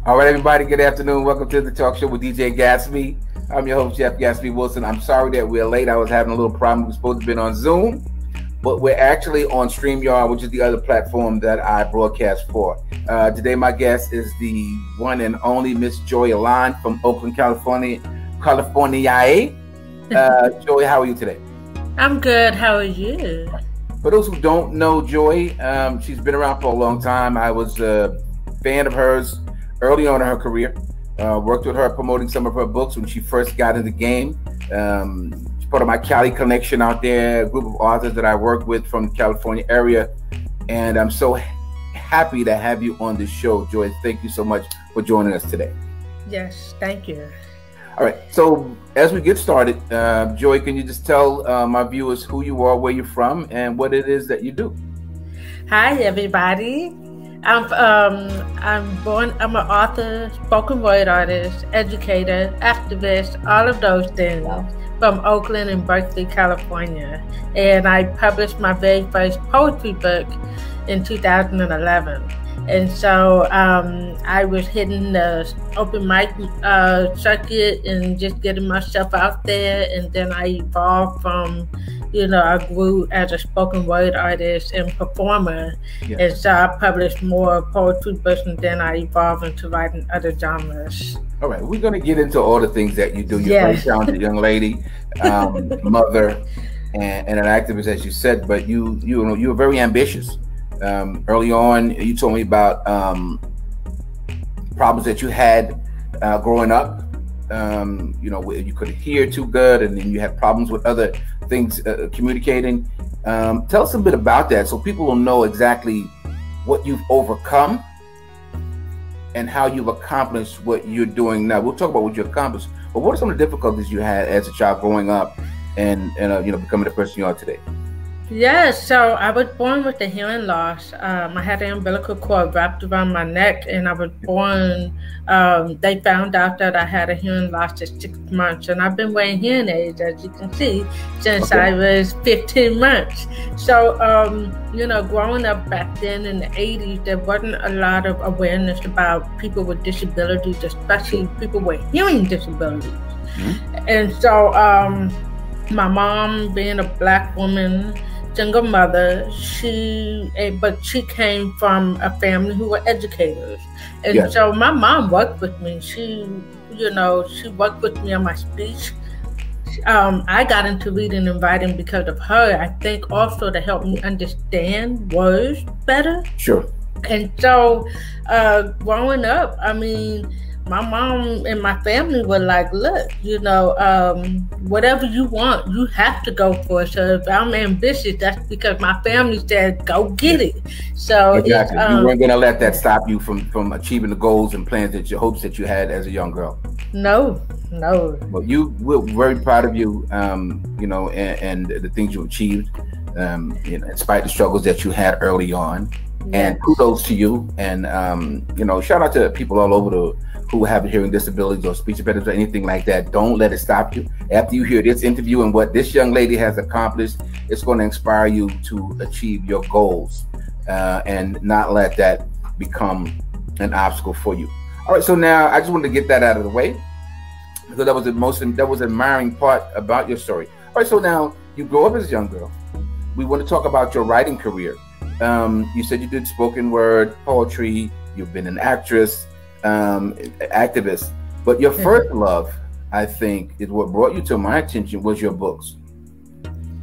All right, everybody, good afternoon. Welcome to the talk show with DJ Gatsby. I'm your host, Jeff Gatsby Wilson. I'm sorry that we're late. I was having a little problem. We're supposed to be on Zoom, but we're actually on StreamYard, which is the other platform that I broadcast for. Today, my guest is the one and only Miss Joy Elan from Oakland, California. Joy, how are you today? I'm good. How are you? For those who don't know Joy, she's been around for a long time. I was a fan of hers early on in her career. Worked with her promoting some of her books when she first got in the game. She's part of my Cali connection out there, a group of authors that I work with from the California area. And I'm so happy to have you on the show, Joy. Thank you so much for joining us today. Yes, thank you. All right, so as we get started, Joy, can you just tell my viewers who you are, where you're from, and what it is that you do? Hi, everybody. I'm an author, spoken word artist, educator, activist, all of those things from Oakland and Berkeley, California. And I published my very first poetry book in 2011. And so I was hitting the open mic circuit and just getting myself out there. And then I evolved from, I grew as a spoken word artist and performer. Yeah. And so I published more poetry books, and then I evolved into writing other genres. All right, we're going to get into all the things that you do. You're a very talented young lady, mother, and an activist, as you said, but you were very ambitious. Early on, you told me about problems that you had growing up. Where you couldn't hear too good, and then you had problems with other things communicating. Tell us a bit about that, so people will know exactly what you've overcome and how you've accomplished what you're doing now. We'll talk about what you accomplished, but what are some of the difficulties you had as a child growing up and becoming the person you are today? Yes, so I was born with a hearing loss. I had an umbilical cord wrapped around my neck, and I was born, they found out that I had a hearing loss at 6 months, and I've been wearing hearing aids, as you can see, since I was 15 months. So, growing up back then in the 80s, there wasn't a lot of awareness about people with disabilities, especially people with hearing disabilities. Mm-hmm. And so, my mom, being a Black woman, single mother, she came from a family who were educators. And so my mom worked with me. She worked with me on my speech. I got into reading and writing because of her. I think also to help me understand words better. Sure. And so growing up, my mom and my family were like, look, whatever you want, you have to go for it. So if I'm ambitious, that's because my family said, go get it. So exactly. You weren't going to let that stop you from achieving the goals and plans hopes that you had as a young girl. No. Well, we're very proud of you, and the things you achieved, despite the struggles that you had early on. Yes. And kudos to you. And, shout out to people all over who have hearing disabilities or speech impediments or anything like that. Don't let it stop you. After you hear this interview and what this young lady has accomplished, it's going to inspire you to achieve your goals and not let that become an obstacle for you. All right, so now I just wanted to get that out of the way because that was the admiring part about your story. All right, so now you grow up as a young girl. We want to talk about your writing career. You said you did spoken word, poetry, you've been an actress, activist, but your first love, I think, is what brought you to my attention was your books.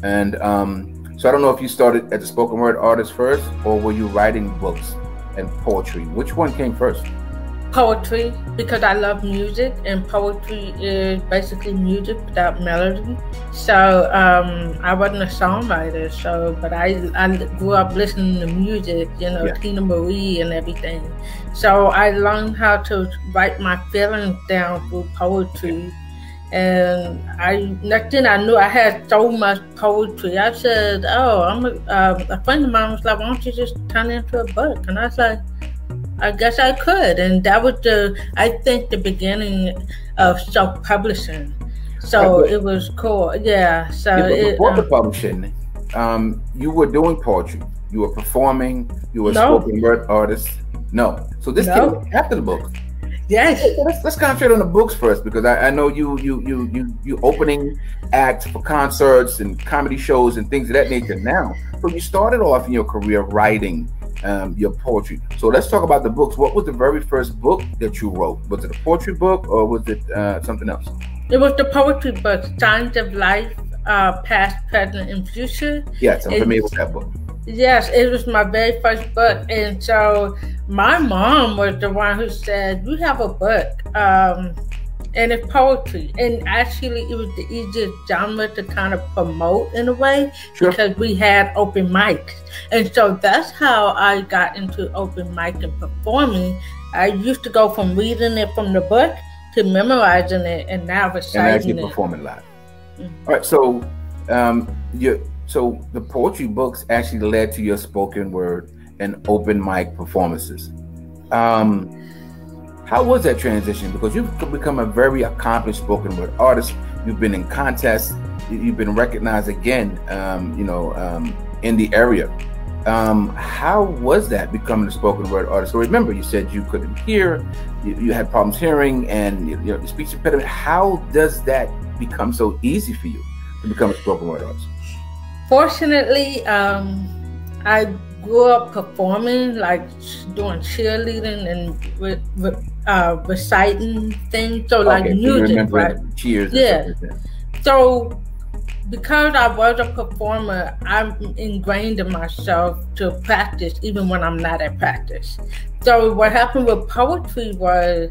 And so I don't know if you started as a spoken word artist first, or were you writing books and poetry? Which one came first? Poetry, because I love music, and poetry is basically music without melody. So I wasn't a songwriter, but I grew up listening to music, Tina Marie and everything. So I learned how to write my feelings down through poetry. And next thing I knew, I had so much poetry. I said, a friend of mine was like, why don't you just turn it into a book? And I was like, I guess I could. And that was the beginning of self-publishing. So it was cool. Yeah. So before the publishing, you were doing poetry. You were performing. You were a spoken word artist. No. So this came after the book. Yes. So let's concentrate on the books first, because I know you opening acts for concerts and comedy shows and things of that nature now. So you started off in your career writing your poetry. So let's talk about the books. What was the very first book that you wrote? Was it a poetry book or was it something else? It was the poetry book, Signs of Life, Past, Present, and Future. Yes, I'm familiar with that book. Yes, it was my very first book. And so my mom was the one who said, you have a book, and it's poetry. And actually, it was the easiest genre to kind of promote in a way, sure, because we had open mics. And so that's how I got into open mic and performing. I used to go from reading it from the book to memorizing it and now reciting and actually performing live. Mm-hmm. All right, so so the poetry books actually led to your spoken word and open mic performances. How was that transition? Because you've become a very accomplished spoken word artist. You've been in contests. You've been recognized again, in the area. How was that, becoming a spoken word artist? So remember, you said you couldn't hear, you had problems hearing, and your speech impediment. How does that become so easy for you to become a spoken word artist? Fortunately, I grew up performing, like doing cheerleading and reciting things. So like music, right? Cheers. Yeah. So because I was a performer, I'm ingrained in myself to practice even when I'm not at practice. So what happened with poetry was,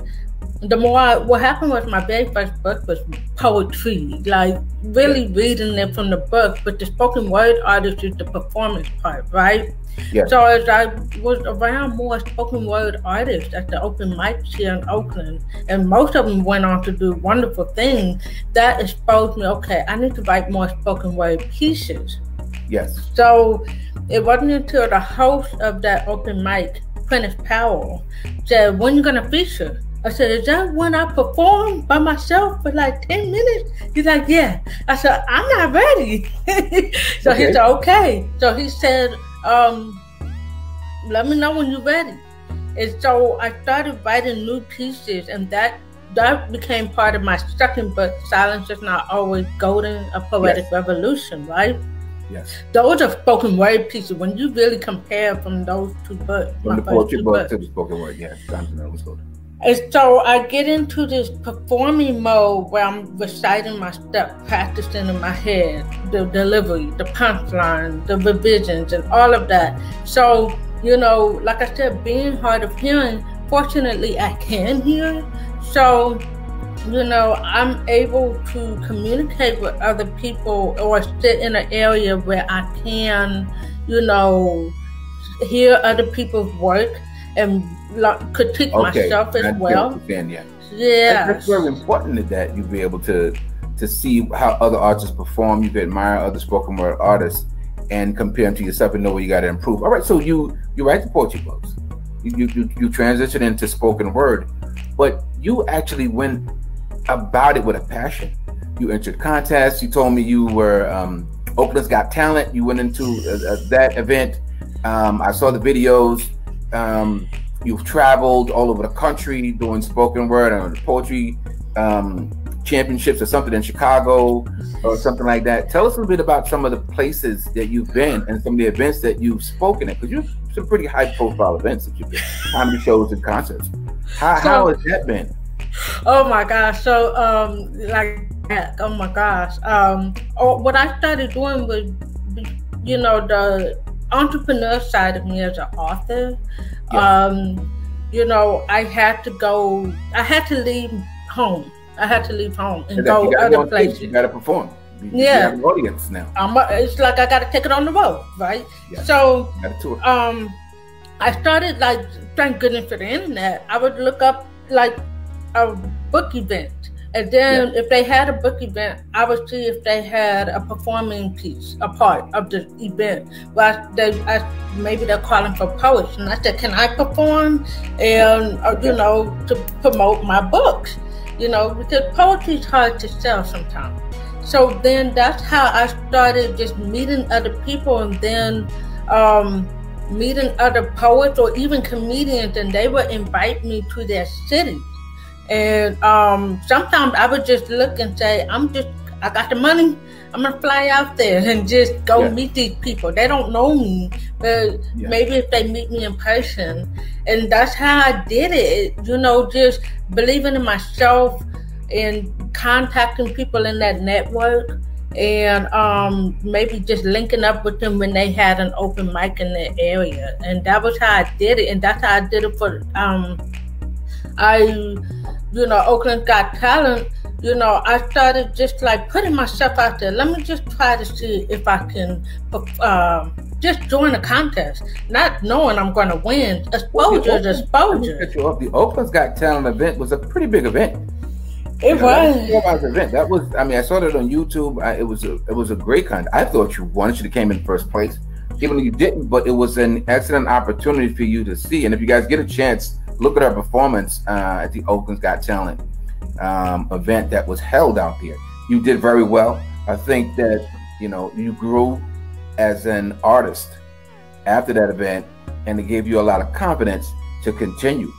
what happened with my very first book was poetry, like really reading it from the book, but the spoken word artist is the performance part, right? Yeah. So as I was around more spoken word artists at the open mics here in Oakland, and most of them went on to do wonderful things, that exposed me, okay, I need to write more spoken word pieces. Yes. So it wasn't until the host of that open mic, Prentice Powell, said, when are you going to feature? I said, is that when I perform by myself for like 10 minutes? He's like, yeah. I said, I'm not ready. So he said, okay. So he said, let me know when you're ready. And so I started writing new pieces, and that became part of my second book, Silence Is Not Always Golden, A Poetic Revolution, right? Yes. Those are spoken word pieces. When you really compare from those two books, from the poetry book to the spoken word, And so I get into this performing mode where I'm reciting my stuff, practicing in my head, the delivery, the punchline, the revisions, and all of that. So, like I said, being hard of hearing, fortunately I can hear. So, I'm able to communicate with other people or sit in an area where I can, hear other people's work and critique myself as well. Yeah, that's very important that you be able to see how other artists perform. You can admire other spoken word artists and compare them to yourself and know where you got to improve. All right, so you write the poetry books, you transition into spoken word, but you actually went about it with a passion. You entered contests. You told me you were Oakland's Got Talent. You went into that event. I saw the videos. You've traveled all over the country doing spoken word and poetry championships or something in Chicago or something like that. Tell us a little bit about some of the places that you've been and some of the events that you've spoken at, because you've some pretty high profile events that you've been, comedy shows and concerts. How has that been? Oh my gosh. So what I started doing was, the entrepreneur side of me as an author. I had to leave home. And go other places. You got to perform. You have an audience now. It's like I got to take it on the road, right? Yeah. So, got a tour. I started, thank goodness for the internet, I would look up a book event. And then if they had a book event, I would see if they had a performing piece, a part of the event. Maybe they're calling for poets. And I said, can I perform? And, to promote my books, because poetry is hard to sell sometimes. So then that's how I started just meeting other people, and then meeting other poets or even comedians, and they would invite me to their city And sometimes I would just look and say, I got the money, I'm gonna fly out there and just go meet these people. They don't know me, but maybe if they meet me in person. And that's how I did it, just believing in myself and contacting people in that network, and maybe just linking up with them when they had an open mic in the area. And that was how I did it. And that's how I did it for Oakland Got Talent. I started just like putting myself out there. Let me just try to see if I can just join a contest, not knowing I'm going to win. Exposure is exposure. The Oakland's Got Talent event was a pretty big event. It was. That was. I mean, I saw it on YouTube. It was a great kind. I thought you won. You should have came in first place, even though you didn't. But it was an excellent opportunity for you to see. And if you guys get a chance, look at our performance at the Oakland's Got Talent event that was held out there. You did very well. I think that you grew as an artist after that event, and it gave you a lot of confidence to continue.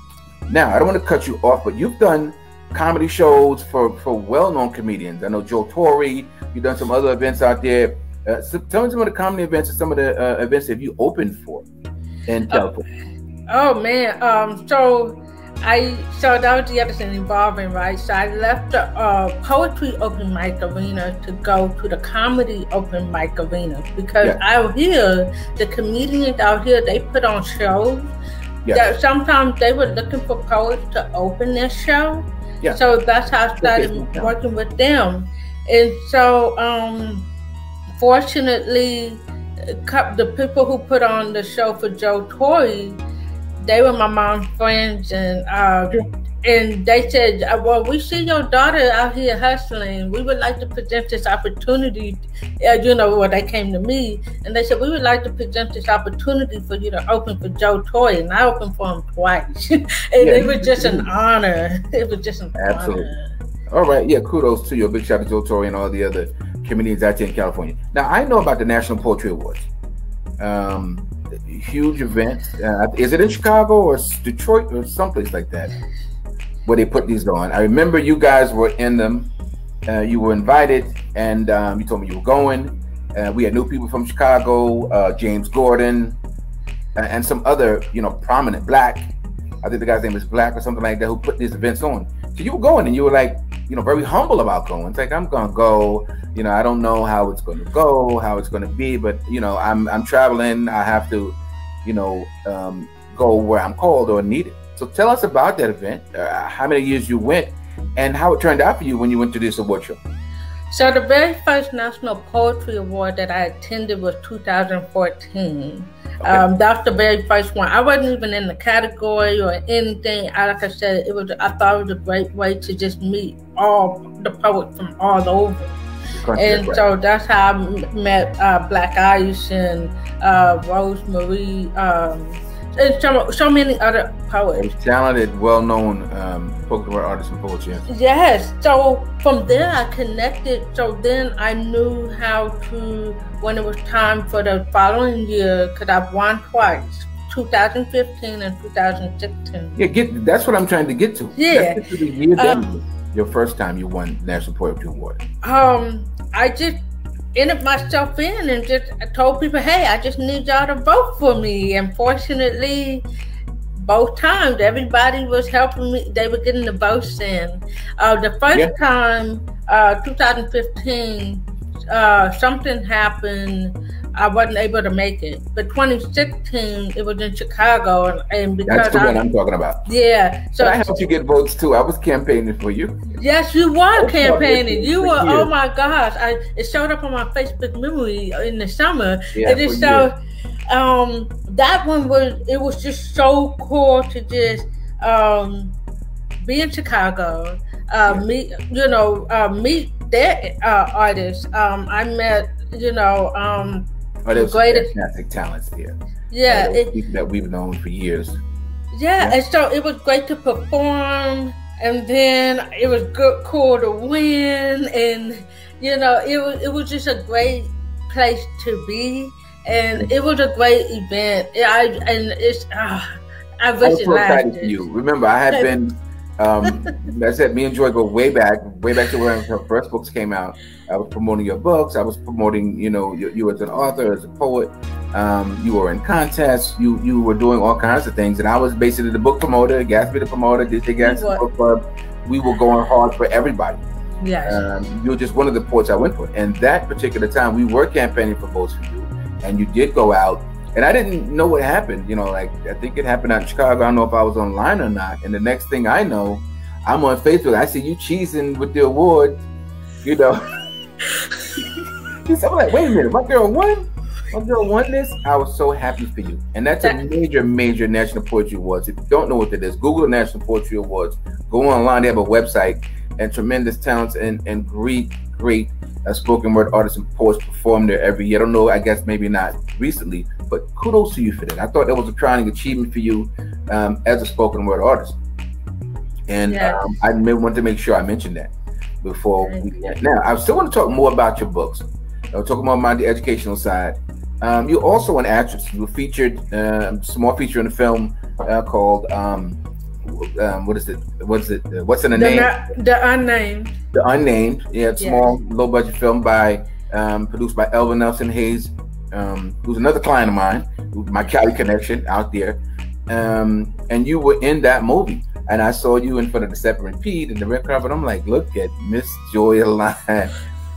Now, I don't want to cut you off, but you've done comedy shows for well-known comedians. I know Joe Torre. You've done some other events out there. So tell me some of the comedy events and some of the events that you opened for in California. Oh man, so that was the other thing involving, right? So I left the poetry open mic arena to go to the comedy open mic arena, because out here, the comedians out here, they put on shows. That sometimes they were looking for poets to open their show. So that's how I started working with them. And so fortunately, the people who put on the show for Joe Torre, they were my mom's friends, and they said, well, we see your daughter out here hustling. We would like to present this opportunity. They came to me, and they said, we would like to present this opportunity for you to open for Joe Torre. And I opened for him twice. And it was just an honor. It was just an honor. All right. Yeah, kudos to you. A big shout out to Joe Torre and all the other comedians out here in California. Now, I know about the National Poetry Awards. Huge event. Is it in Chicago or Detroit or someplace like that where they put these on? I remember you guys were in them. You were invited, and you told me you were going. We had new people from Chicago, James Gordon, and some other, prominent Black. I think the guy's name is Black or something like that, who put these events on. So you were going, and you were like, very humble about going. It's like, I'm gonna go. I don't know how it's gonna go, how it's gonna be, but I'm traveling. I have to, go where I'm called or needed. So tell us about that event. How many years you went, and how it turned out for you when you went to this award show. So the very first National Poetry Award that I attended was 2014. That's the very first one. I wasn't even in the category or anything. Like I said, I thought it was a great way to just meet all the poets from all over. And so that's how I met Black Ice and Rosemary, and so many other poets. Talented, well-known spoken word artists and poets. Yes. So from there I connected. So then I knew how to, when it was time for the following year, because I've won twice, 2015 and 2016. Yeah, that's what I'm trying to get to. Yeah. Let's get to the year your first time you won National Poetry Award. I just entered myself in and just told people, hey, I just need y'all to vote for me. And fortunately, both times, everybody was helping me. They were getting the votes in. The first time, 2015, something happened. I wasn't able to make it. But 2016, it was in Chicago. And because that's the one I'm talking about. Yeah. So I helped you get votes too. I was campaigning for you. Yes, you were campaigning. You were, oh my gosh. It showed up on my Facebook memory in the summer. Yeah, and it showed, that one was just so cool to just be in Chicago, meet their artists. I met, there's fantastic talents here. Yeah, people that we've known for years. Yeah, and so it was great to perform, and then it was cool to win, and it was just a great place to be, and it was a great event. I was so excited for you. Remember, I had been I said, me and Joy go way back to when her first books came out. I was promoting your books. I was promoting, you as an author, as a poet. You were in contests. You were doing all kinds of things, and I was basically the book promoter, Gatsby the promoter, DJ Gatsby Book Club. We were going hard for everybody. Yes. You were just one of the poets I went for. And that particular time, we were campaigning for votes for you, and you did go out. And I didn't know what happened. I think it happened out in Chicago. I don't know if I was online or not. And the next thing I know, I'm on Facebook. I see you cheesing with the award. So I'm like, wait a minute, my girl won? My girl won this? I was so happy for you. And that's a major, major National Poetry Awards. If you don't know what that is, Google the National Poetry Awards. Go online. They have a website, and tremendous talents and great spoken word artists and poets perform there every year. I don't know, I guess maybe not recently, but kudos to you for that. I thought that was a crowning achievement for you as a spoken word artist. And I wanted to make sure I mentioned that before we get. Now, I still want to talk more about your books. I'll talk more about the educational side. You're also an actress. You were featured, small feature in a film called what's in the name? The Unnamed. The Unnamed. Yeah, small, low budget film produced by Elvin Nelson Hayes, who's another client of mine, my Cali connection out there. And you were in that movie. And I saw you in front of the Separate Pete and the red carpet. I'm like, look at Miss Joy Elan.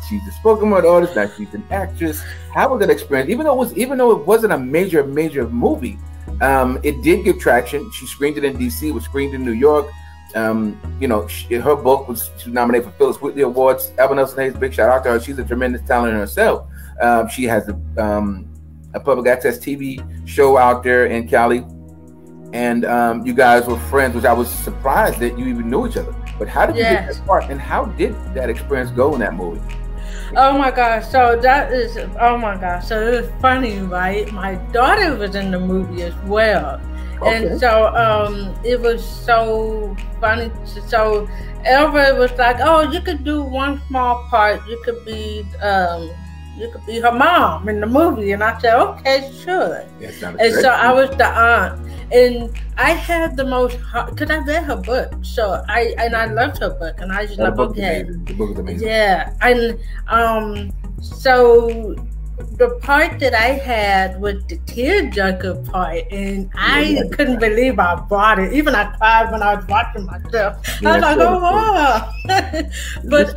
She's a spoken word artist. Now she's an actress. How was that experience? Even though it wasn't a major movie, it did get traction. She screened it in DC, was screened in New York. Her book was nominated for Phyllis Whitley Awards. Elvin Nelson Hayes, big shout out to her. She's a tremendous talent in herself. She has a public access TV show out there in Cali. And you guys were friends, which I was surprised that you even knew each other. But how did you get that part? And how did that experience go in that movie? Oh my gosh! So it was funny, right? My daughter was in the movie as well, and so it was so funny. So Elva was like, "Oh, you could do one small part. You could be her mom in the movie." And I said, "Okay, sure." And so I was the aunt. And I had the most, because I read her book, so I loved her book, and I just loved the book. The book is amazing. Yeah, and so the part that I had was the tearjerker part, and I couldn't believe I brought it. Even I cried when I was watching myself. I was like, oh wow! But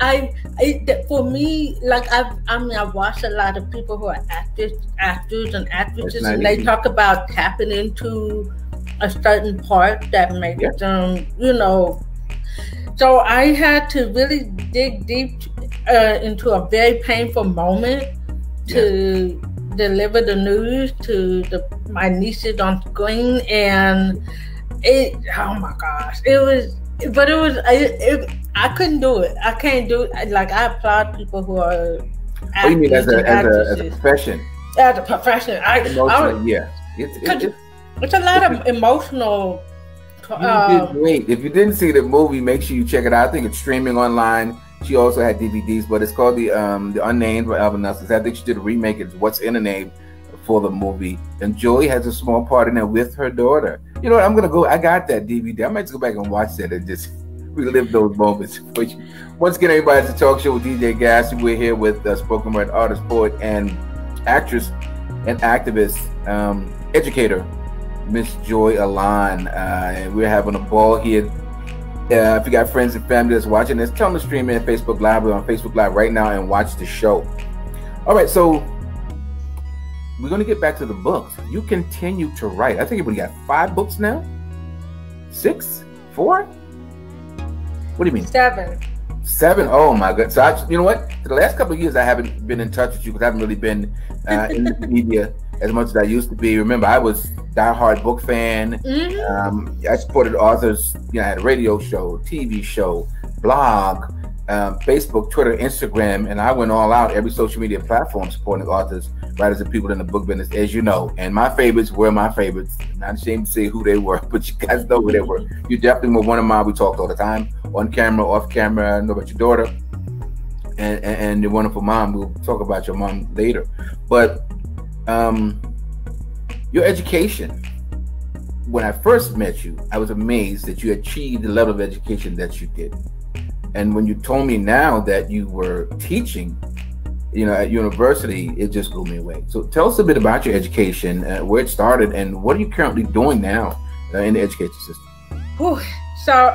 for me, like I watched a lot of people who are actors and actresses, and they talk about tapping into a certain part that makes them, So I had to really dig deep into a very painful moment to deliver the news to my nieces on screen, and oh my gosh, I couldn't do it. I can't do it. Like, I applaud people who are actors. Oh, you mean as a profession? As a profession. It's a lot of emotional. You did great. If you didn't see the movie, make sure you check it out. I think it's streaming online. She also had DVDs, but it's called the Unnamed by Elvin Nelson. I think she did a remake. It's What's in a Name for the movie. And Joy has a small part in it with her daughter. You know what? I'm gonna go. I got that DVD. I might just go back and watch that and just relive those moments. Once again, everybody, it's a talk show with DJ Gatsby. We're here with spoken word artist, poet, and actress and activist, educator, Miss Joy Elan. And we're having a ball here. If you got friends and family that's watching this, tell them to stream in Facebook Live. We're on Facebook Live right now and watch the show. All right, so we're going to get back to the books. You continue to write. I think we got 5 books now. 6? 4? What do you mean? 7. 7? Oh my God! So you know what? For the last couple of years, I haven't been in touch with you because I haven't really been in the media as much as I used to be. Remember, I was diehard book fan. Mm-hmm. I supported authors. I had a radio show, TV show, blog, Facebook, Twitter, Instagram, and I went all out every social media platform supporting authors, writers, and people in the book business, as you know. And my favorites were my favorites. I'm not ashamed to say who they were, but you guys know who they were. You definitely were one of mine. We talked all the time, on camera, off camera. I know about your daughter and your wonderful mom. We'll talk about your mom later. But your education, when I first met you, I was amazed that you achieved the level of education that you did. And when you told me now that you were teaching, at university, it just blew me away. So tell us a bit about your education, where it started, and what are you currently doing now in the education system? Whew. So,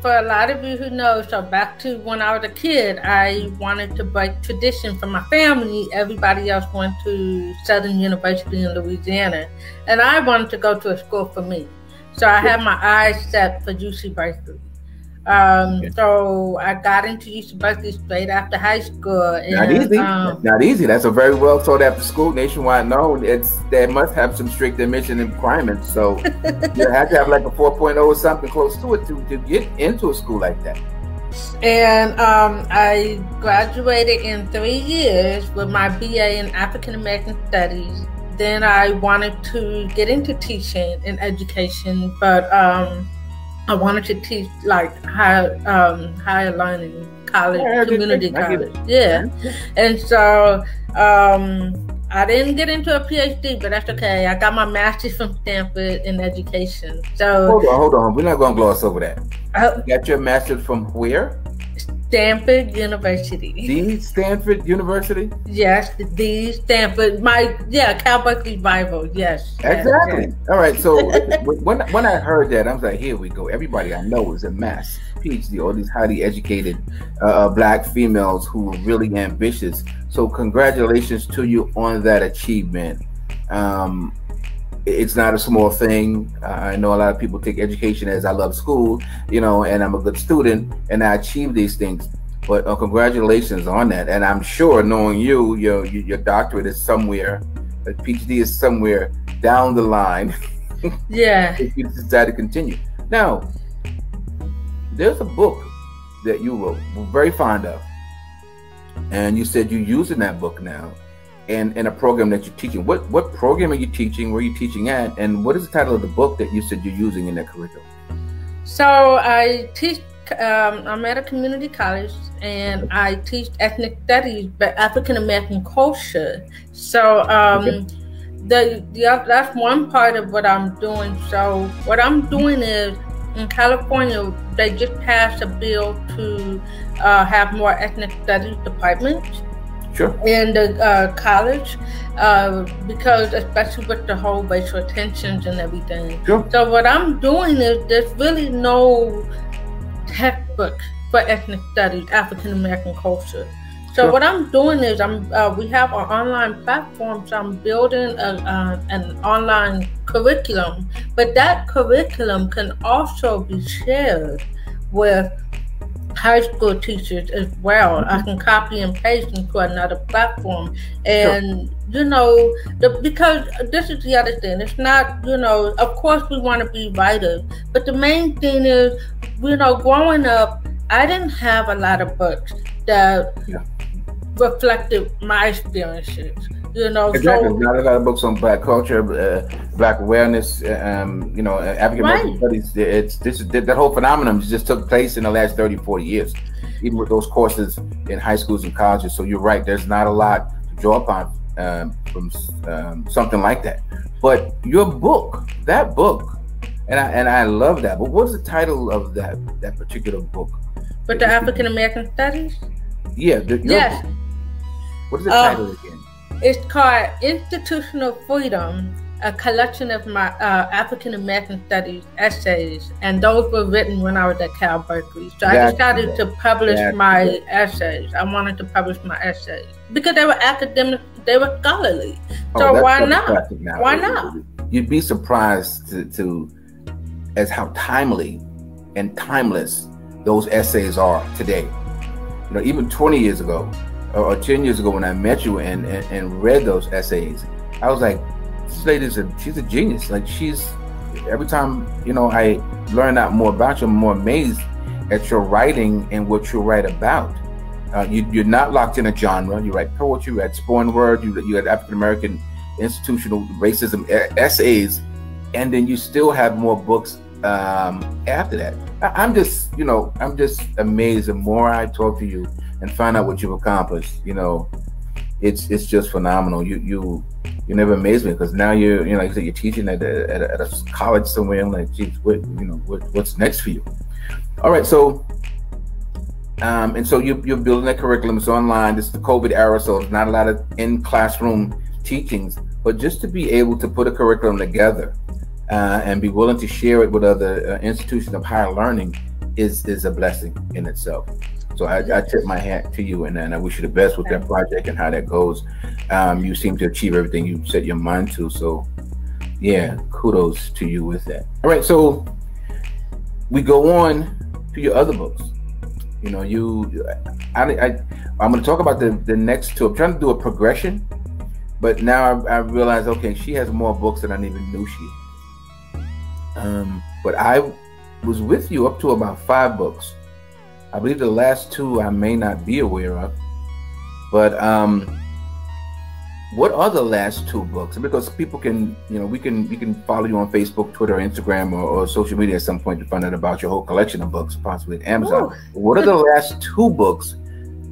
for a lot of you who know, so back to when I was a kid, I wanted to break tradition from my family. Everybody else went to Southern University in Louisiana, and I wanted to go to a school for me. So I had my eyes set for UC Berkeley. So I got into UC Berkeley straight after high school. And, not easy. That's a very well sought after school, nationwide known. They must have some strict admission requirements. So you have to have like a 4.0 or something close to it to get into a school like that. And I graduated in 3 years with my BA in African American Studies. Then I wanted to get into teaching and education, but I wanted to teach like higher learning college, community college. Yeah. And so I didn't get into a PhD, but that's okay. I got my master's from Stanford in education. So hold on. We're not going to gloss over that. You got your master's from where? Stanford University. The Stanford University? Yes, the Stanford. Cal Berkeley Bible. Yes. Exactly. Yes. All right. So when I heard that, I was like, here we go. Everybody I know is a mass PhD, all these highly educated Black females who are really ambitious. So congratulations to you on that achievement. It's not a small thing. I know a lot of people take education as I love school, and I'm a good student and I achieve these things. But congratulations on that. And I'm sure, knowing your doctorate is somewhere, a PhD is somewhere down the line. Yeah. If you decide to continue. Now, there's a book that you wrote, we're very fond of, and you said you're using that book now. In a program that you're teaching. What program are you teaching? Where are you teaching at? And what is the title of the book that you said you're using in that curriculum? So I teach, I'm at a community college, and I teach ethnic studies, but African American culture. So that's one part of what I'm doing. So what I'm doing is, in California, they just passed a bill to have more ethnic studies departments. Sure. In the college, because especially with the whole racial tensions and everything. Sure. So what I'm doing is there's really no textbook for ethnic studies, African American culture. So what I'm doing is we have an online platform. So I'm building an online curriculum, but that curriculum can also be shared with high school teachers as well. I can copy and paste into another platform, and because this is the other thing. It's not, of course we want to be writers, but the main thing is, growing up, I didn't have a lot of books that reflected my experiences. Exactly. Not a lot of books on Black culture, Black awareness, African American studies. That whole phenomenon just took place in the last 30, 40 years, even with those courses in high schools and colleges. So you're right. There's not a lot to draw upon from something like that. But your book, and I love that. But what's the title of that particular book? With the African American studies? Yeah. Yes. Book. What is the title again? It's called Institutional Freedom, a collection of my African American studies essays, and those were written when I was at Cal Berkeley. So I decided to publish my essays. I wanted to publish my essays because they were academic, they were scholarly. So why not? Why not? You'd be surprised to as how timely and timeless those essays are today. Even 20 years ago, or 10 years ago when I met you and read those essays, I was like, this lady she's a genius. Like every time, I learn out more about you, I'm more amazed at your writing and what you write about. You're not locked in a genre. You write poetry, you write spoken word, you write African American institutional racism essays, and then you still have more books after that. I'm just amazed. The more I talk to you and find out what you've accomplished, it's just phenomenal. You never amaze me, because now like you said, you're teaching at a college somewhere. I'm like, geez, what's next for you? All right, so and so you're building that curriculum. It's online. This is the COVID era, so there's not a lot of in classroom teachings, but just to be able to put a curriculum together and be willing to share it with other institutions of higher learning is a blessing in itself. So I tip my hat to you, and I wish you the best with that project and how that goes. You seem to achieve everything you set your mind to. So yeah, kudos to you with that. All right, so we go on to your other books. You know, I'm going to talk about the next two. I'm trying to do a progression, but now I realize, okay, she has more books than I even knew she had. But I was with you up to about 5 books. I believe the last 2 I may not be aware of, but what are the last 2 books? Because people can, we can follow you on Facebook, Twitter, Instagram, or social media at some point to find out about your whole collection of books, possibly at Amazon. Ooh. What are the last 2 books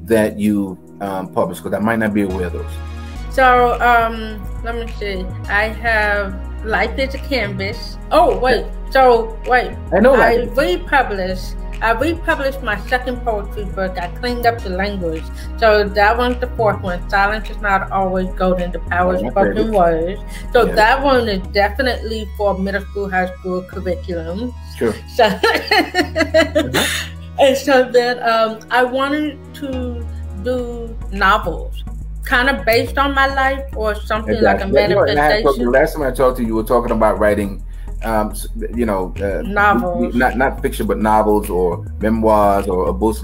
that you published? Because I might not be aware of those. So let me see. I have Life is a Canvas. Oh wait. So wait. I know. I republished my second poetry book. I cleaned up the language. So that one's the 4th one. Silence is not always golden. The power of spoken words. So that one is definitely for middle school, high school curriculum. Sure. So and so then I wanted to do novels, kind of based on my life or something like a manifestation. Last time I talked to you, you were talking about writing novels, not fiction, but novels or memoirs or books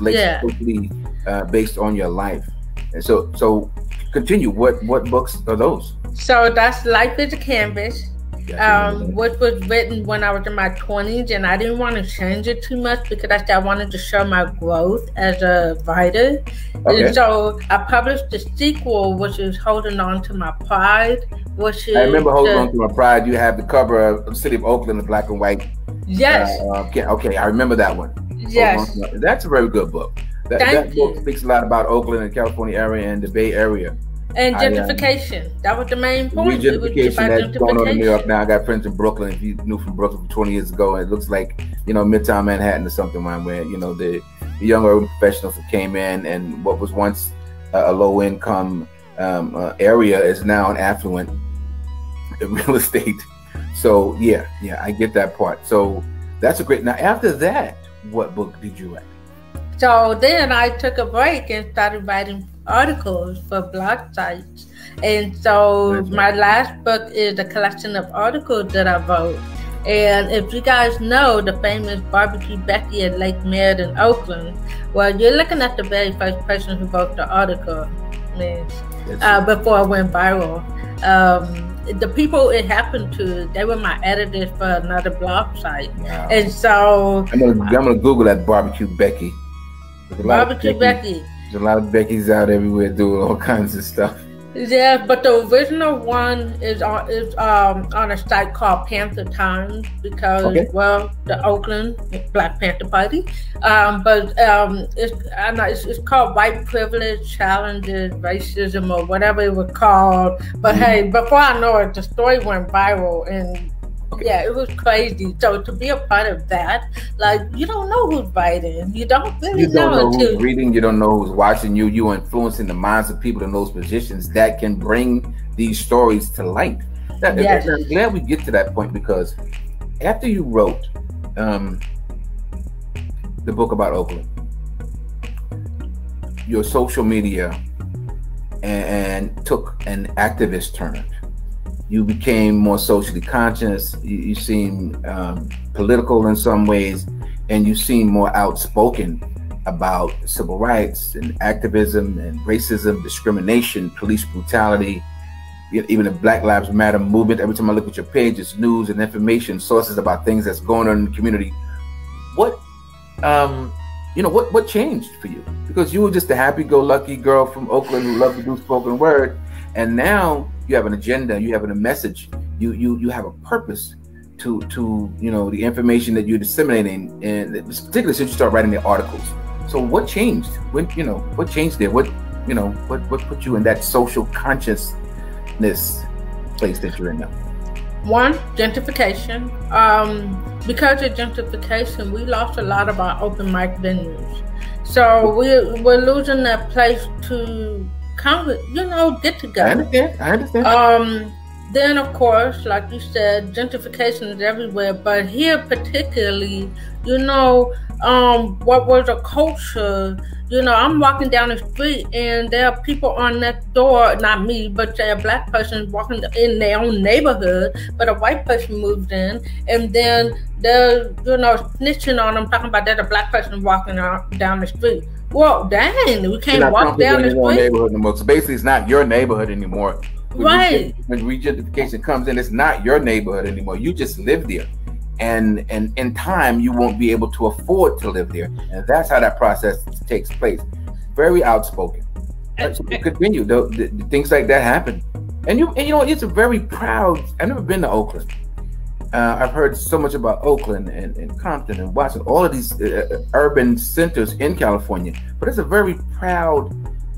based on your life. And so continue. What books are those? So that's Life is a Canvas, which was written when I was in my 20s, and I didn't want to change it too much because I wanted to show my growth as a writer. Okay. And so I published the sequel, which is Holding On to My Pride, which is... I remember Holding On to My Pride. You have the cover of the city of Oakland in black and white. Yes. Okay, I remember that one. Yes. That's a very good book. That book speaks a lot about Oakland and California area and the Bay Area. And gentrification. That was the main point. Gentrification that's going on in New York now. I got friends in Brooklyn. If you knew from Brooklyn from 20 years ago, it looks like, Midtown Manhattan or something, where, the young urban professionals who came in, and what was once a low income area is now an affluent real estate. So yeah, I get that part. So that's a great. Now after that, what book did you write? So then I took a break and started writing articles for blog sites. And so my last book is a collection of articles that I wrote. And if you guys know the famous Barbecue Becky at Lake Merritt in Oakland, well, you're looking at the very first person who wrote the article before it went viral. The people it happened to, they were my editors for another blog site. Wow. And so I'm gonna Google that Barbecue Becky. Barbecue Becky. There's a lot of Beckys out everywhere doing all kinds of stuff. Yeah, but the original one is on a site called Panther Times because the Oakland Black Panther Party. It's called White Privilege Challenges Racism or whatever it was called. But hey, before I know it, the story went viral and. Yeah, it was crazy. So to be a part of that, you don't know who's writing. You don't really know who's reading. You don't know who's watching you. You influencing the minds of people in those positions that can bring these stories to light. I'm glad we get to that point, because after you wrote the book about Oakland, your social media and took an activist turn. You became more socially conscious. You seem political in some ways, and you seem more outspoken about civil rights and activism and racism, discrimination, police brutality, even the Black Lives Matter movement. Every time I look at your page, it's news and information sources about things that's going on in the community. What changed for you? Because you were just a happy-go-lucky girl from Oakland who loved to do spoken word, and now you have an agenda, you have a message, you have a purpose to the information that you're disseminating, and particularly since you start writing the articles. So what changed? What changed there? What what put you in that social consciousness place that you're in now? One, gentrification. Because of gentrification, we lost a lot of our open mic venues. So we're losing that place to come, get together. I understand. Then, of course, like you said, gentrification is everywhere. But here, particularly, what was a culture? I'm walking down the street and there are people on that door, not me, but say a black person walking in their own neighborhood, but a white person moved in, and then they're, snitching on them, talking about there's a black person walking down the street. Well, dang, we can't walk down the street. Neighborhood anymore. So basically, it's not your neighborhood anymore. Right. When regentrification comes in, it's not your neighborhood anymore. You just live there. And in time, you won't be able to afford to live there. And that's how that process takes place. Very outspoken. So continue. The things like that happen. And it's a very proud. I've never been to Oakland. I've heard so much about Oakland and Compton and Washington, all of these urban centers in California. But it's a very proud,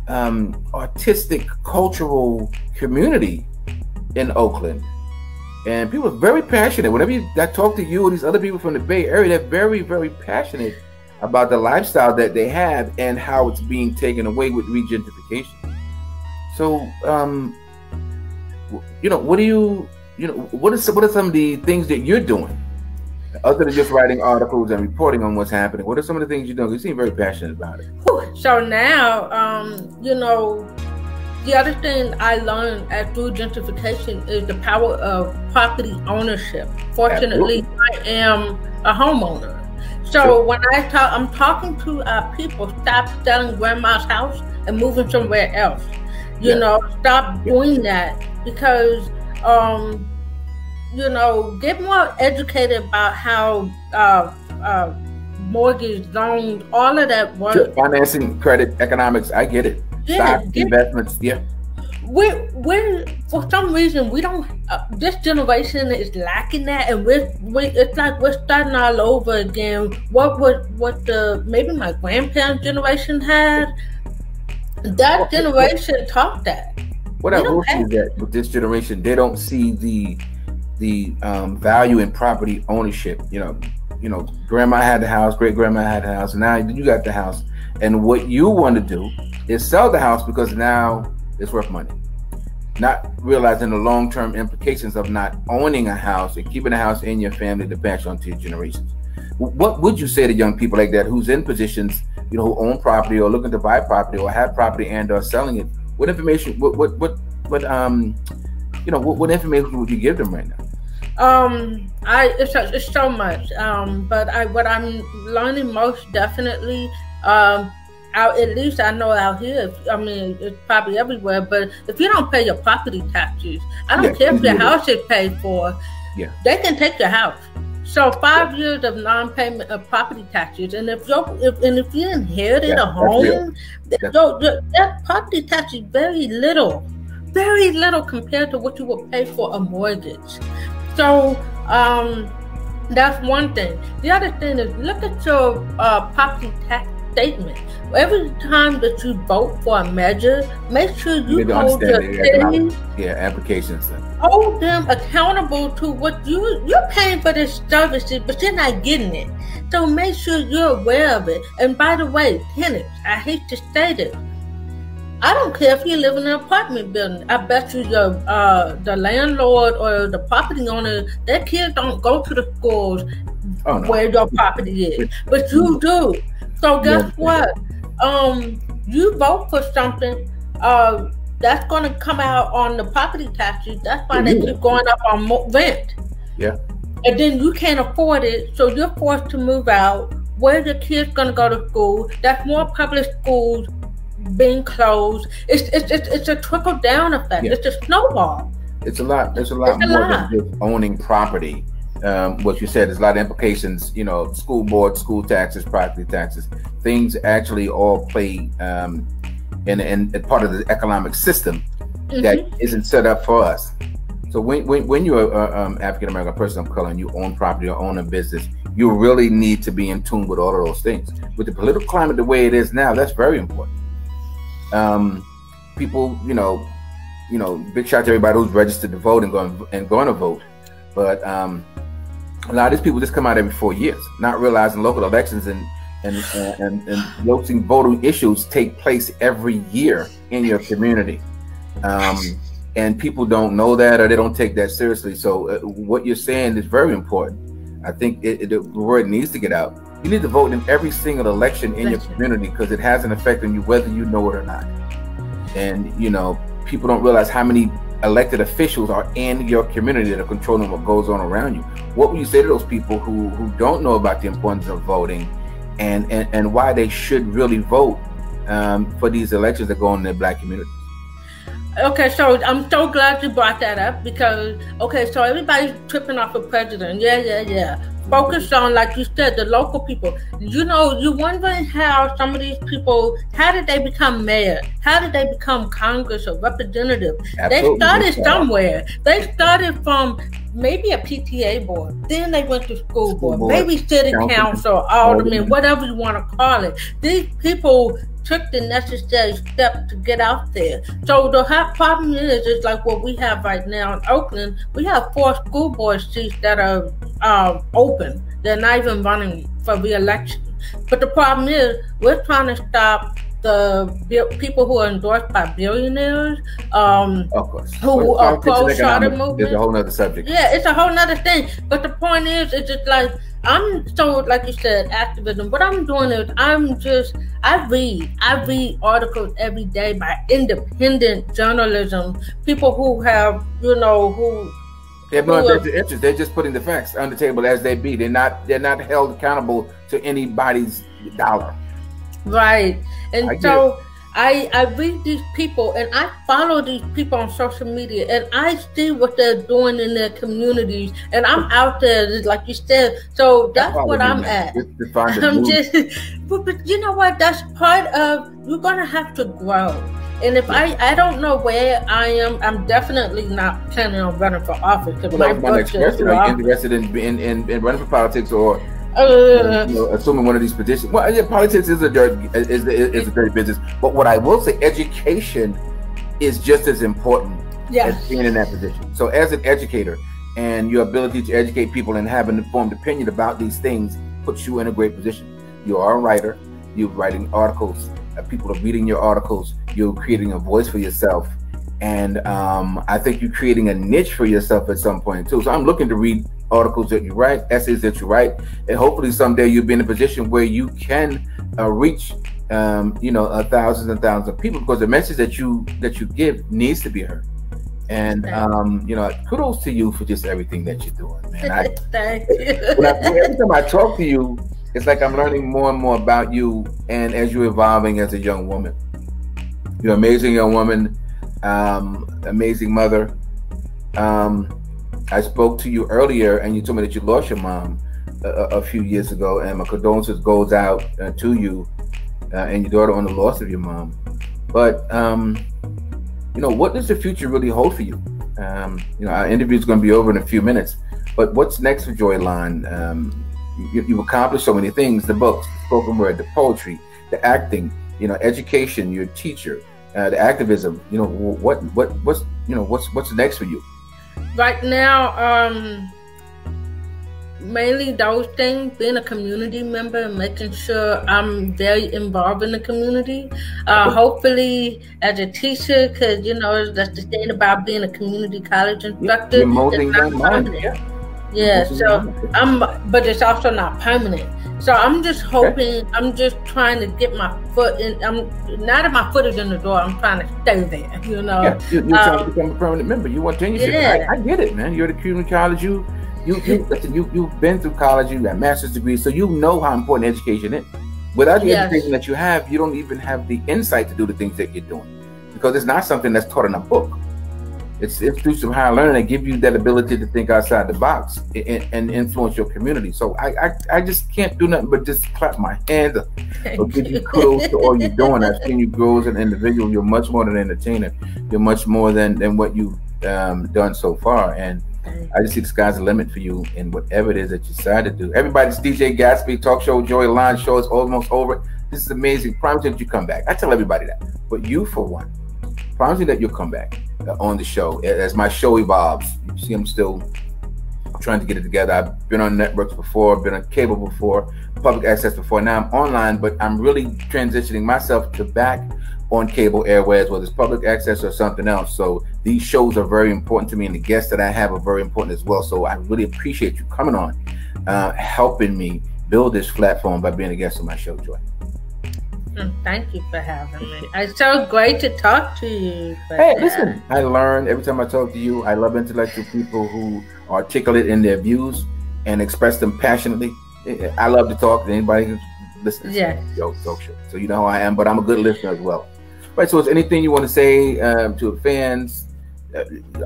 artistic, cultural community in Oakland. And people are very passionate. Whenever I talk to you or these other people from the Bay Area, they're very, very passionate about the lifestyle that they have and how it's being taken away with regentrification. So, what are some of the things that you're doing other than just writing articles and reporting on what's happening? What are some of the things you're doing? You seem very passionate about it. So now, the other thing I learned through gentrification is the power of property ownership. Fortunately, I am a homeowner. So when I'm talking to people, stop selling grandma's house and moving somewhere else. Stop doing that because, get more educated about how mortgage, loans, all of that works. Sure. Financing, credit, economics, I get it. Stock investments, We're for some reason we don't. This generation is lacking that, and it's like we're starting all over again. What maybe my grandparents' generation had. That generation taught that. What I will see is that with this generation, they don't see the value in property ownership. Grandma had the house, great grandma had the house, and now you got the house. And what you want to do is sell the house because now it's worth money. Not realizing the long-term implications of not owning a house and keeping a house in your family to pass on to your generations. What would you say to young people like that who's in positions, who own property or looking to buy property or have property and are selling it? What information? What information would you give them right now? It's so much. But what I'm learning most definitely. At least I know out here, it's probably everywhere, but if you don't pay your property taxes, I don't care if your house is paid for, they can take your house. So 5 years of non-payment of property taxes, and if you inherited a home, that property tax is very little compared to what you would pay for a mortgage. So that's one thing. The other thing is look at your property tax statement. Every time that you vote for a measure, make sure you hold your city, applications. Hold them accountable to what you're paying for this services, but you're not getting it. So make sure you're aware of it. And by the way, tenants, I hate to say this, I don't care if you live in an apartment building. I bet you the landlord or the property owner, their kids don't go to the schools where your property is, but you do. So guess what? You vote for something that's going to come out on the property taxes. That's why they keep going up on rent. Yeah. And then you can't afford it, so you're forced to move out. Where's your kids going to go to school? That's more public schools being closed. It's a trickle down effect. It's a snowball. It's a lot. There's a lot more than just owning property. What you said, there's a lot of implications, school board, school taxes, property taxes, things actually all play in part of the economic system that isn't set up for us. So when you're an African American person of color and you own property or own a business, you really need to be in tune with all of those things. With the political climate the way it is now, that's very important. Um, people, big shout to everybody who's registered to vote and going to vote. But a lot of these people just come out every 4 years, not realizing local elections and voting voting issues take place every year in your community. And people don't know that, or they don't take that seriously. So what you're saying is very important. I think the word needs to get out. You need to vote in every single election in your community, because it has an effect on you whether you know it or not. And people don't realize how many elected officials are in your community that are controlling what goes on around you. What would you say to those people who don't know about the importance of voting and why they should really vote for these elections that go on in their Black community? Okay, so I'm so glad you brought that up, because, so everybody's tripping off a president. Yeah. Focus on, like you said, the local people. You're wondering how some of these people, how did they become mayor? How did they become Congress or representative? Absolutely. They started somewhere. They started from maybe a PTA board. Then they went to school board, maybe city council, alderman, whatever you want to call it. These people took the necessary step to get out there. So the problem is like what we have right now in Oakland. We have 4 school board seats that are open. They're not even running for re-election. But the problem is we're trying to stop the people who are endorsed by billionaires, of course, who are pro-charter movement. It's a whole nother subject. Yeah, it's a whole nother thing. But the point is, it's just like, I'm so, like you said, activism. What I'm doing is I read articles every day by independent journalism, people who have, who they have no interest. They're just putting the facts on the table as they be. They're not held accountable to anybody's dollar. Right. And so I read these people and I follow these people on social media and I see what they're doing in their communities, and I'm out there, like you said. So that's what I'm at. I'm just, but you know what? That's part of, you're going to have to grow. And if I don't know where I am, I'm definitely not planning on running for office. My next question: are you interested in running for politics, or assuming one of these positions? Well, yeah, politics is a dirty business. But what I will say, education is just as important as being in that position. So, as an educator, and your ability to educate people and have an informed opinion about these things puts you in a great position. You are a writer. You're writing articles. People are reading your articles. You're creating a voice for yourself, and I think you're creating a niche for yourself at some point too. So I'm looking to read articles that you write, essays that you write, and hopefully someday you'll be in a position where you can reach thousands and thousands of people, because the message that you give needs to be heard. And kudos to you for just everything that you're doing, man. Thank you. Every time I talk to you, it's like I'm learning more and more about you, and as you're evolving as a young woman. You're an amazing young woman, amazing mother. I spoke to you earlier, and you told me that you lost your mom a few years ago, and my condolences goes out to you and your daughter on the loss of your mom. But what does the future really hold for you? Our interview is going to be over in a few minutes, but what's next for Joy Elan? You've accomplished so many things: the books, the spoken word, the poetry, the acting, education, your teacher, the activism. What's next for you? Right now, mainly those things, being a community member and making sure I'm very involved in the community. Hopefully as a teacher, because that's the thing about being a community college instructor. You're molding that mind. Yeah, but it's also not permanent. So I'm just hoping, I'm just trying to get my foot in. Now that my foot is in the door, I'm trying to stay there, Yeah, you're trying to become a permanent member. You want tenure. Yeah. I get it, man. You're at a community college. Listen, you've been through college, you got master's degrees, so you know how important education is. Without the education that you have, you don't even have the insight to do the things that you're doing, because it's not something that's taught in a book. It's through some higher learning that give you that ability to think outside the box and influence your community. So I just can't do nothing but just clap my hands or give you kudos to all you're doing. I've seen you grow as an individual. You're much more than an entertainer. You're much more than what you've done so far. And I just see the sky's the limit for you in whatever it is that you decide to do. Everybody, it's DJ Gatsby, talk show, Joy Elan show is almost over. This is amazing. Promise you that you come back. I tell everybody that. But you, for one, promise me that you'll come back on the show as my show evolves. You see, I'm still trying to get it together. I've been on networks before, been on cable before, public access before. Now I'm online, but I'm really transitioning myself to back on cable airways, whether it's public access or something else. So these shows are very important to me, and the guests that I have are very important as well. So I really appreciate you coming on, helping me build this platform by being a guest on my show, Joy. Thank you for having me. It's so great to talk to you. Hey, listen, I learn every time I talk to you. I love intellectual people who are articulate in their views and express them passionately. I love to talk to anybody who's listening to your talk show. So you know how I am, but I'm a good listener as well. Right, so is anything you want to say to fans,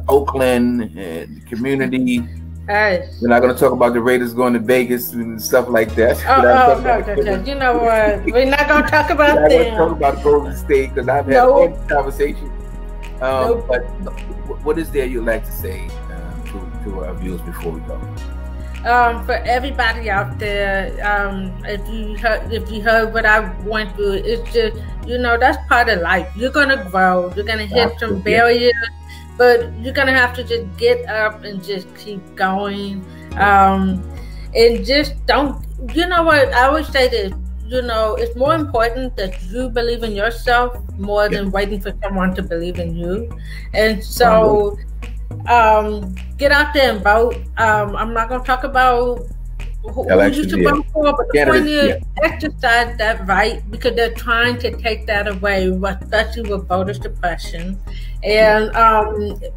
Oakland, the community? We're not going to talk about the Raiders going to Vegas and stuff like that. No. You know what? We're not going to talk about them. We're not going to talk about Golden State because I've had all these conversations. But what is there you'd like to say to our viewers before we go? For everybody out there, if you heard what I went through, it's just, that's part of life. You're gonna grow. You're gonna hit some barriers, but you're gonna have to just get up and just keep going. And just don't. You know what? I always say this. It's more important that you believe in yourself more than waiting for someone to believe in you. And so. Get out there and vote. I'm not going to talk about who you should vote for, but the point is exercise that right, because they're trying to take that away, especially with voter suppression. And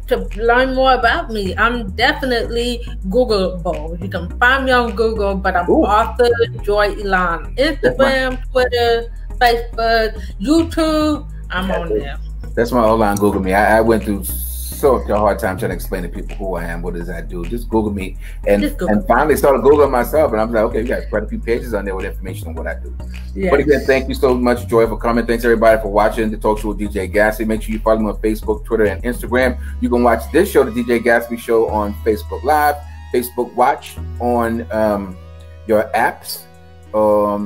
to learn more about me, I'm definitely Googleable. You can find me on Google, but I'm author Joy Elan. Instagram, Twitter, Facebook, YouTube, I'm on there. That's my online Google me. I went through such a hard time trying to explain to people who I am, what does I do. Just Google me, and finally started Googling myself, and I'm like, okay, you got quite a few pages on there with information on what I do. But again, thank you so much, Joy, for coming. Thanks everybody for watching the Talk Show with DJ Gatsby. Make sure you follow me on Facebook, Twitter, and Instagram. You can watch this show, the DJ Gatsby Show, on Facebook Live, Facebook Watch, on your apps,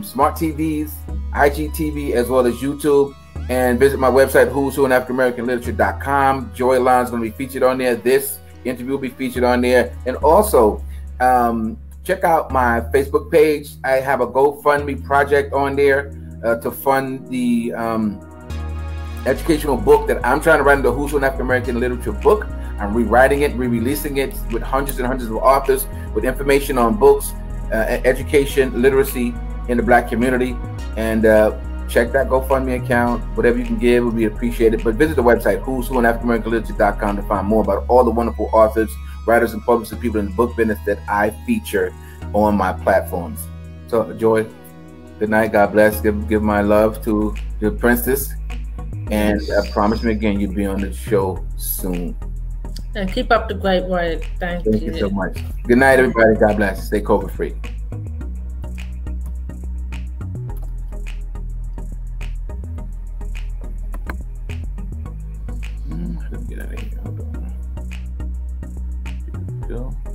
smart TVs, IGTV, as well as YouTube. And visit my website, who's who in AfricanAmericanLiterature.com. Joy Elan is going to be featured on there. This interview will be featured on there. And also, check out my Facebook page. I have a GoFundMe project on there to fund the educational book that I'm trying to write, the Who's Who in African American Literature book. I'm rewriting it, re-releasing it with hundreds and hundreds of authors with information on books, education, literacy in the Black community. And check that GoFundMe account. Whatever you can give will be appreciated. But visit the website, who's who in AfricanAmericanLiterature.com, to find more about all the wonderful authors, writers, and publishers, people in the book business that I feature on my platforms. So, Joy, good night. God bless. Give my love to the princess. And promise me again, you'll be on the show soon. And keep up the great work. Thank you. Thank you so much. Good night, everybody. God bless. Stay COVID free. Get out of here. Hold on. Here we go.